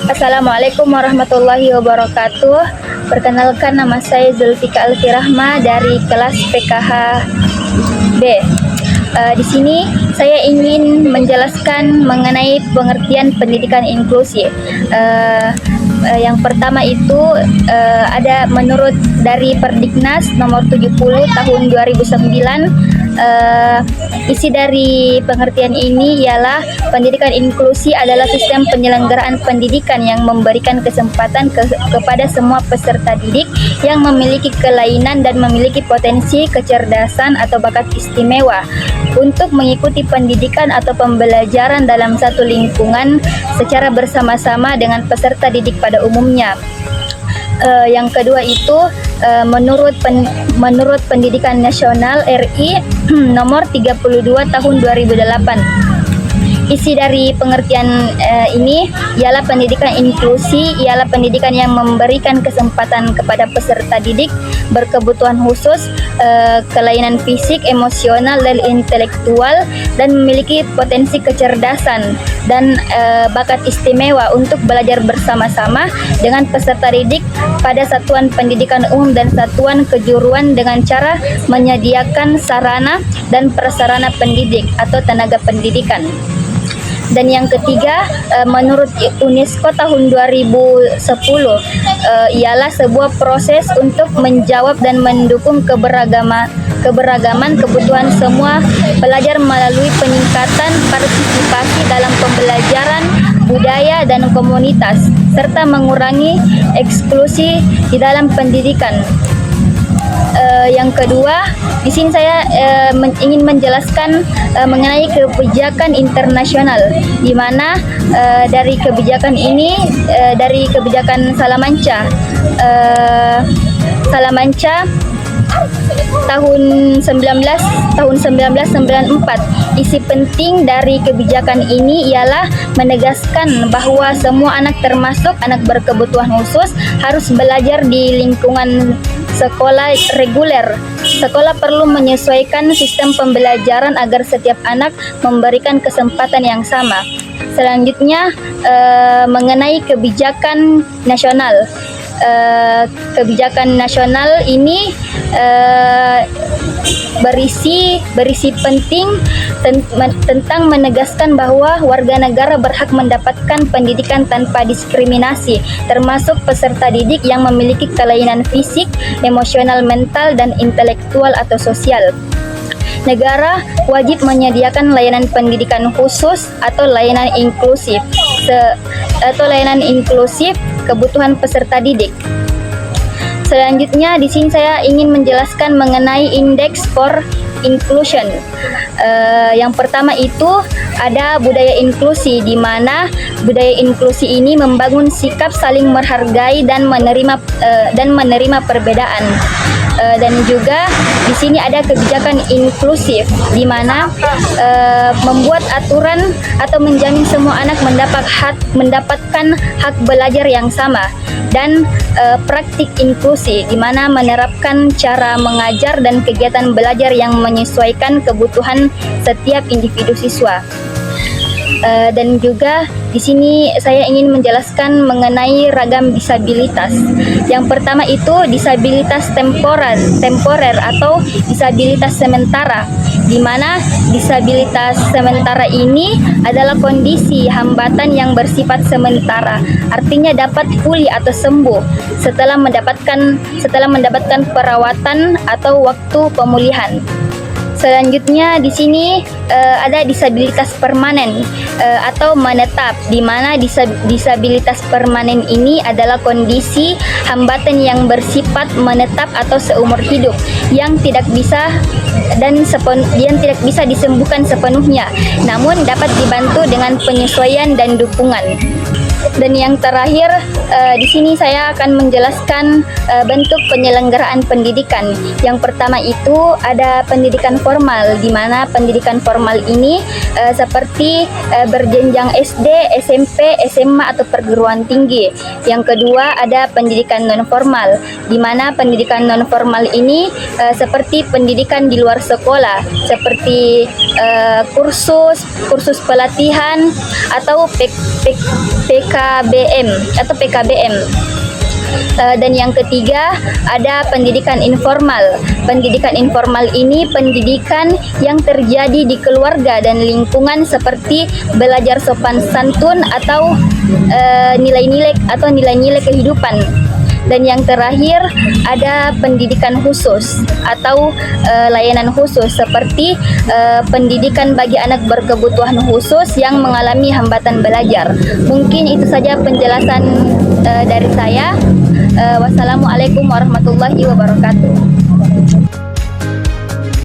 Assalamualaikum warahmatullahi wabarakatuh. Perkenalkan, nama saya Zulfika Alfirahma dari kelas PKH B. Di sini saya ingin menjelaskan mengenai pengertian pendidikan inklusi. Yang pertama itu ada menurut dari Perdiknas nomor 70 tahun 2009. Isi dari pengertian ini ialah pendidikan inklusi adalah sistem penyelenggaraan pendidikan yang memberikan kesempatan kepada semua peserta didik yang memiliki kelainan dan memiliki potensi kecerdasan atau bakat istimewa untuk mengikuti pendidikan atau pembelajaran dalam satu lingkungan secara bersama-sama dengan peserta didik pada umumnya. Yang kedua itu menurut Pendidikan Nasional RI nomor 32 tahun 2008. Isi dari pengertian ini ialah pendidikan inklusi ialah pendidikan yang memberikan kesempatan kepada peserta didik berkebutuhan khusus, kelainan fisik, emosional, dan intelektual, dan memiliki potensi kecerdasan dan bakat istimewa untuk belajar bersama-sama dengan peserta didik pada satuan pendidikan umum dan satuan kejuruan dengan cara menyediakan sarana dan prasarana pendidik atau tenaga pendidikan. Dan yang ketiga, menurut UNESCO tahun 2010, ialah sebuah proses untuk menjawab dan mendukung keberagaman kebutuhan semua pelajar melalui peningkatan partisipasi dalam pembelajaran budaya dan komunitas, serta mengurangi eksklusi di dalam pendidikan. Yang kedua, di sini saya ingin menjelaskan mengenai kebijakan internasional, di mana dari kebijakan ini dari kebijakan Salamanca tahun 1994. Isi penting dari kebijakan ini ialah menegaskan bahwa semua anak termasuk anak berkebutuhan khusus harus belajar di lingkungan sekolah reguler. Sekolah perlu menyesuaikan sistem pembelajaran agar setiap anak memberikan kesempatan yang sama. Selanjutnya, mengenai kebijakan nasional. Kebijakan nasional ini berisi penting tentang menegaskan bahwa warga negara berhak mendapatkan pendidikan tanpa diskriminasi, termasuk peserta didik yang memiliki kelainan fisik, emosional, mental, dan intelektual atau sosial. Negara wajib menyediakan layanan pendidikan khusus atau layanan inklusif kebutuhan peserta didik. Selanjutnya, di sini saya ingin menjelaskan mengenai Index for Inclusion. Yang pertama itu ada budaya inklusi, di mana budaya inklusi ini membangun sikap saling menghargai dan menerima perbedaan. Dan juga di sini ada kebijakan inklusif, di mana membuat aturan atau menjamin semua anak mendapatkan hak belajar yang sama, dan praktik inklusi, di mana menerapkan cara mengajar dan kegiatan belajar yang menyesuaikan kebutuhan setiap individu siswa. Dan juga di sini saya ingin menjelaskan mengenai ragam disabilitas. Yang pertama itu disabilitas temporer atau disabilitas sementara, di mana disabilitas sementara ini adalah kondisi hambatan yang bersifat sementara, artinya dapat pulih atau sembuh setelah mendapatkan perawatan atau waktu pemulihan. Selanjutnya di sini ada disabilitas permanen atau menetap, di mana disabilitas permanen ini adalah kondisi hambatan yang bersifat menetap atau seumur hidup yang tidak bisa disembuhkan sepenuhnya, namun dapat dibantu dengan penyesuaian dan dukungan. Dan yang terakhir, di sini saya akan menjelaskan bentuk penyelenggaraan pendidikan. Yang pertama itu ada pendidikan formal, di mana pendidikan formal ini seperti berjenjang SD, SMP, SMA atau perguruan tinggi. Yang kedua ada pendidikan non formal, di mana pendidikan non formal ini seperti pendidikan di luar sekolah, seperti kursus pelatihan atau PK PKBM atau PKBM. Dan yang ketiga ada pendidikan informal. Pendidikan informal ini pendidikan yang terjadi di keluarga dan lingkungan seperti belajar sopan santun atau nilai-nilai kehidupan. Dan yang terakhir ada pendidikan khusus atau layanan khusus seperti pendidikan bagi anak berkebutuhan khusus yang mengalami hambatan belajar. Mungkin itu saja penjelasan dari saya. Wassalamualaikum warahmatullahi wabarakatuh.